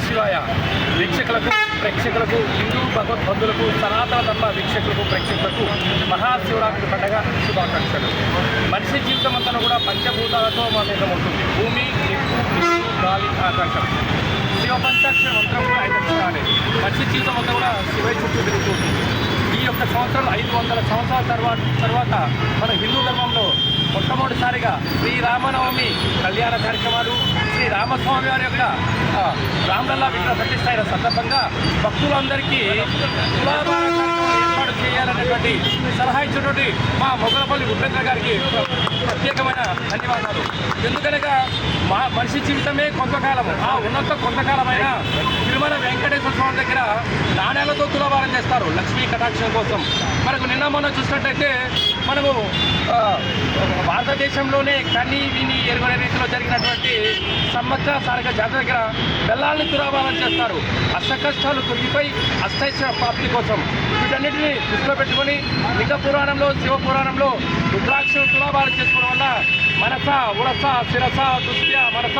శివాయ. వీక్షకులకు ప్రేక్షకులకు హిందూ భగవద్బంధులకు సనాతన ధర్మ వీక్షకులకు ప్రేక్షకులకు మహాశివరాత్రి పండుగ శుభాకాంక్షలు. మనిషి జీవితం అంతా కూడా పంచభూతాలతో మమేకమవుతుంది. భూమి, నిప్పు, నీరు, గాలి, ఆకాశం. శివ పంచాక్షర మంత్రం కూడా 5 అక్షరాలే. మనిషి జీవితం అంతా కూడా శివై చుట్టూ తిరుగుతుంది. ఈ యొక్క సంవత్సరం 500 సంవత్సరాల తర్వాత మన హిందూ ధర్మంలో మొట్టమొదటిసారిగా శ్రీరామనవమి కళ్యాణ కార్యక్రమాలు, శ్రీ రామస్వామి వారి యొక్క రామలల్లా విగ్రహ ప్రతిష్ఠ అయిన సందర్భంగా భక్తులందరికీ తులాభార కార్యక్రమం ఏర్పాటు చేయాలనేటువంటి సలహా ఇచ్చినటువంటి మా మొగలపల్లి ఉపేంద్ర గారికి ప్రత్యేకమైన ధన్యవాదాలు. ఎందుకనగా మనిషి జీవితమే కొంతకాలం, ఆ ఉన్నంత కొంతకాలమైన తిరుమల వెంకటేశ్వర స్వామి దగ్గర నాణ్యాలతో తులాభారం చేస్తారు లక్ష్మీ కటాక్షం కోసం. మనకు నిన్న మొన్న చూసినట్టయితే మనము భారతదేశంలోనే కని విని ఎరుగని రీతిలో జరిగినటువంటి సంవత్సరాల జాతర దగ్గర బెల్లాన్ని తులాభారం చేస్తారు. అష్టకష్టాలు తొలగిపోయి అష్టైశ్వర ప్రాప్తి కోసం. వీటన్నిటిని దృష్టిలో పెట్టుకొని లింగ పురాణంలో, శివ పురాణంలో రుద్రాక్షలు తులాభారం చేసుకోవడం వల్ల మనస ఉరస శిరస దృష్ట్య మనస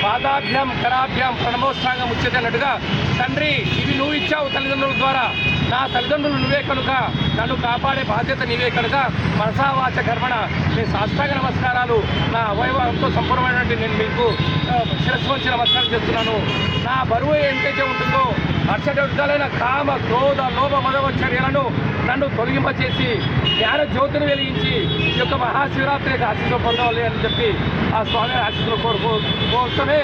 పాదాభ్యాం కరాభ్యాం ప్రణమోత్సాంగం ఉచ్యతే అన్నట్టుగా, తండ్రి ఇవి నువ్వు ఇచ్చావు తల్లిదండ్రుల ద్వారా, నా తల్లిదండ్రులు నువ్వే కనుక నన్ను కాపాడే బాధ్యత నీవే కనుక మనసా వాచ కర్మణ నేను సాష్టాంగ నమస్కారాలు, నా అవయవంతో సంపూర్ణమైనటువంటి నేను మీకు శిరస్సు వంచి నమస్కారం చేస్తున్నాను. నా బరువు ఎంతైతే ఉంటుందో హర్షడైన కామ క్రోధ లోభ మదవ చర్యలను నన్ను తొలగింపచేసి జ్ఞాన జ్యోతిని వెలిగించి ఈ యొక్క మహాశివరాత్రి యొక్క ఆశీస్సులు పొందవాలి అని చెప్పి ఆ స్వామి ఆశీస్సులు కోసమే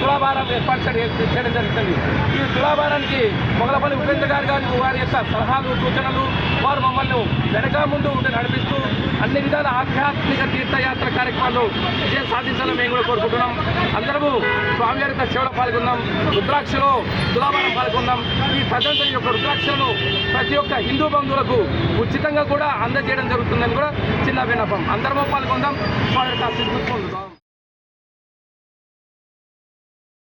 తులాభారం ఏర్పాటు చేయడం జరుగుతుంది. ఈ తులాభారానికి మొగలపల్లి ఉపేంద్ర గారు వారి యొక్క సలహాలు సూచనలు వారు మమ్మల్ని వెనక ముందు ఉండి నడిపిస్తూ అన్ని విధాల ఆధ్యాత్మిక తీర్థయాత్ర కార్యక్రమాలు విజయం సాధించాలని మేము కూడా కోరుకుంటున్నాం. అందరము స్వామి గారి సేవలో పాల్గొందాం, రుద్రాక్షలో తులాభారం పాల్గొందాం. ఈ తదంతర యొక్క రుద్రాక్షలను ప్రతి ఒక్క హిందూ బంధువులకు ఉచితంగా కూడా అందజేయడం జరుగుతుందని కూడా చిన్న విన్నపం. అందరము పాల్గొందాం, స్వామి గారి ఆశీస్సులు పొందుదాం.